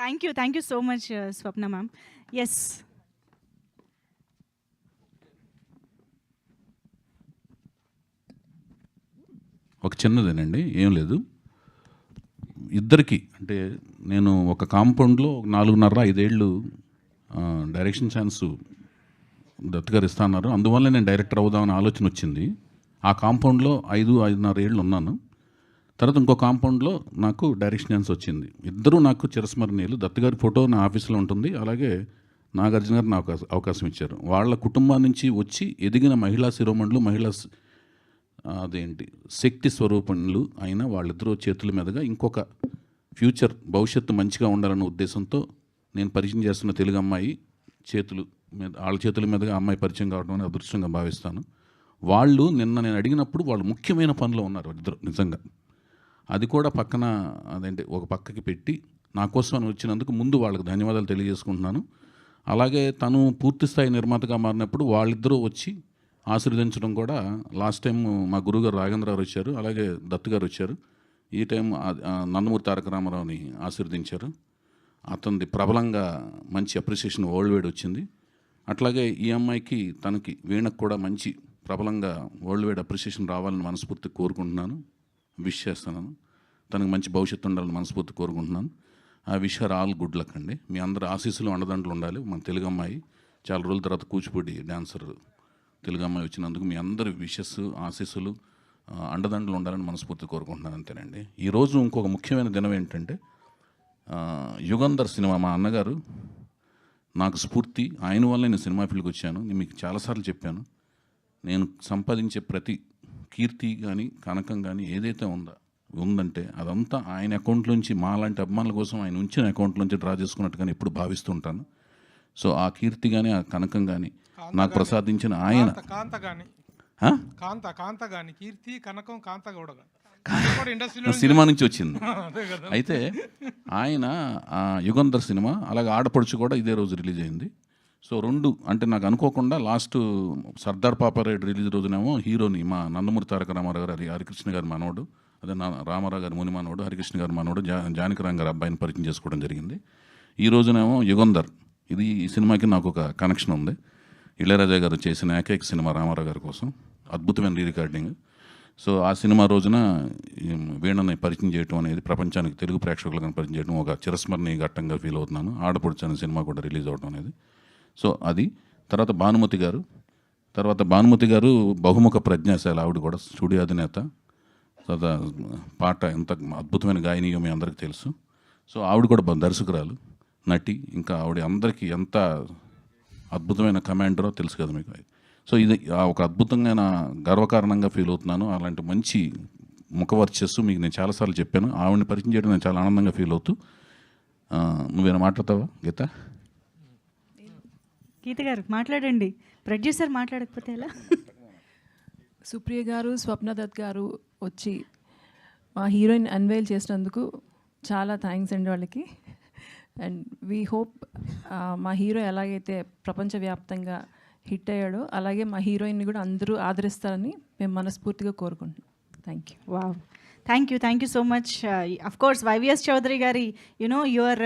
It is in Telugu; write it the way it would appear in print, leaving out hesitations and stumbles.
Thank you so much Swapna ma'am. Yes. ఒక చిన్నదేనండి, ఏం లేదు. ఇద్దరికి అంటే నేను ఒక కాంపౌండ్లో 4.5 ఏళ్ళు డైరెక్షన్ ఛాన్స్ దత్ గారు ఇస్తా అన్నారు. అందువల్ల నేను డైరెక్టర్ అవుదామని ఆలోచన వచ్చింది. ఆ కాంపౌండ్లో 5.5 ఏళ్ళు ఉన్నాను. తర్వాత ఇంకో కాంపౌండ్లో నాకు డైరెక్షన్ ఛాన్స్ వచ్చింది. ఇద్దరూ నాకు చిరస్మరణీయులు. దత్ గారి ఫోటో నా ఆఫీస్లో ఉంటుంది. అలాగే నాగార్జున గారు నాకు అవకాశం ఇచ్చారు. వాళ్ళ కుటుంబం నుంచి వచ్చి ఎదిగిన మహిళా శిరోమణులు, అదేంటి శక్తి స్వరూపణులు అయిన వాళ్ళిద్దరూ చేతుల మీదుగా ఇంకొక ఫ్యూచర్ భవిష్యత్తు మంచిగా ఉండాలన్న ఉద్దేశంతో నేను పరిచయం చేస్తున్న తెలుగు అమ్మాయి వాళ్ళ చేతుల మీదుగా అమ్మాయి పరిచయం కావడం అని అదృష్టంగా భావిస్తాను. వాళ్ళు నిన్న నేను అడిగినప్పుడు వాళ్ళు ముఖ్యమైన పనిలో ఉన్నారు ఇద్దరు నిజంగా. అది కూడా పక్కన ఒక పక్కకి పెట్టి నా కోసం అని వచ్చినందుకు ముందు వాళ్ళకి ధన్యవాదాలు తెలియజేసుకుంటున్నాను. అలాగే తను పూర్తిస్థాయి నిర్మాతగా మారినప్పుడు వాళ్ళిద్దరూ వచ్చి ఆశీర్వదించడం కూడా. లాస్ట్ టైం మా గురువుగారు రాఘవేంద్ర గారు వచ్చారు, అలాగే దత్తు గారు వచ్చారు. ఈ టైం నందమూరి తారక రామారావుని ఆశీర్వదించారు. అతనిది ప్రబలంగా మంచి అప్రిసియేషన్ వరల్డ్ వైడ్ వచ్చింది. అట్లాగే ఈ అమ్మాయికి తనకి వీణకు కూడా మంచి ప్రబలంగా వరల్డ్ వైడ్ అప్రిసియేషన్ రావాలని మనస్ఫూర్తిగా కోరుకుంటున్నాను, విష్ చేస్తున్నాను. తనకు మంచి భవిష్యత్తు ఉండాలని మనస్ఫూర్తి కోరుకుంటున్నాను. ఆ wish her all good luck అండి. మీ అందరు ఆశీస్సులు అండదండలు ఉండాలి. మన తెలుగు అమ్మాయి చాలా రోజుల తర్వాత కూచిపూడి డాన్సర్ తెలుగు అమ్మాయి వచ్చినందుకు మీ అందరి విషెస్, ఆశీస్సులు, అండదండలు ఉండాలని మనస్ఫూర్తి కోరుకుంటున్నాను. అంతేనండి. ఈరోజు ఇంకొక ముఖ్యమైన దినం ఏంటంటే యుగంధర్ సినిమా. మా అన్నగారు నాకు స్ఫూర్తి. ఆయన వల్ల నేను సినిమా ఫీల్డ్కి వచ్చాను. నేను మీకు చాలాసార్లు చెప్పాను, నేను సంపాదించే ప్రతి కీర్తి కానీ కనకం కానీ ఏదైతే ఉందంటే అదంతా ఆయన అకౌంట్లోంచి, మా లాంటి అభిమానుల కోసం ఆయన ఉంచిన అకౌంట్లోంచి డ్రా చేసుకున్నట్టుగానే ఎప్పుడు భావిస్తుంటాను. సో ఆ కీర్తి కానీ ఆ కనకం కానీ నాకు ప్రసాదించిన ఆయన సినిమా నుంచి వచ్చింది. అయితే ఆయన యుగంధర్ సినిమా, అలాగే ఆడపడుచు కూడా ఇదే రోజు రిలీజ్ అయింది. సో రెండు అంటే నాకు అనుకోకుండా లాస్ట్ సర్దార్ పాపారాయుడు రిలీజ్ రోజునేమో హీరోని మా నందమూరి తారక రామారావు గారు, హరికృష్ణ గారి మనవడు, అదే రామారావు గారి ముని మనవడు, హరికృష్ణ గారి మనవడు జానకిరామ్ గారి అబ్బాయిని పరిచయం చేసుకోవడం జరిగింది. ఈ రోజునేమో యుగంధర్. ఈ సినిమాకి నాకు ఒక కనెక్షన్ ఉంది. ఇళయరాజా గారు చేసిన ఏకైక సినిమా రామారావు గారి కోసం, అద్భుతమైన రికార్డింగ్. సో ఆ సినిమా రోజున వీణని పరిచయం చేయడం అనేది ప్రపంచానికి, తెలుగు ప్రేక్షకులకు పరిచయం చేయడం ఒక చిరస్మరణీయ ఘట్టంగా ఫీల్ అవుతున్నాను. ఆడపడుచు అనే సినిమా కూడా రిలీజ్ అవడం అనేది. సో అది. తర్వాత భానుమతి గారు బహుముఖ ప్రజ్ఞాశాల. ఆవిడ కూడా స్టూడియో అధినేత. తర్వాత పాట ఎంత అద్భుతమైన గాయనీయో మీ అందరికీ తెలుసు. సో ఆవిడ కూడా దర్శకురాలు, నటి. ఇంకా ఆవిడ అందరికీ ఎంత అద్భుతమైన కమాండరో తెలుసు కదా మీకు. సో ఇది ఒక అద్భుతంగా గర్వకారణంగా ఫీల్ అవుతున్నాను. అలాంటి మంచి ముఖవర్చస్సు మీకు నేను చాలాసార్లు చెప్పాను. ఆవిడని పరిచయం చేయడం నేను చాలా ఆనందంగా ఫీల్ అవుతూ. నువ్వేనా మాట్లాడతావా గీత? గీత గారు మాట్లాడండి, ప్రొడ్యూసర్ మాట్లాడకపోతే ఎలా? సుప్రియ గారు, స్వప్న దత్ గారు వచ్చి మా హీరోయిన్ అన్వైల్ చేసినందుకు చాలా థ్యాంక్స్ అండి వాళ్ళకి. అండ్ వీ హోప్ మా హీరో ఎలాగైతే ప్రపంచవ్యాప్తంగా హిట్ అయ్యాడో అలాగే మా హీరోయిన్ని కూడా అందరూ ఆదరిస్తారని మేము మనస్ఫూర్తిగా కోరుకుంటున్నాం. Thank you. Wow, thank you so much. Of course YVS Chowdary గారి యువర్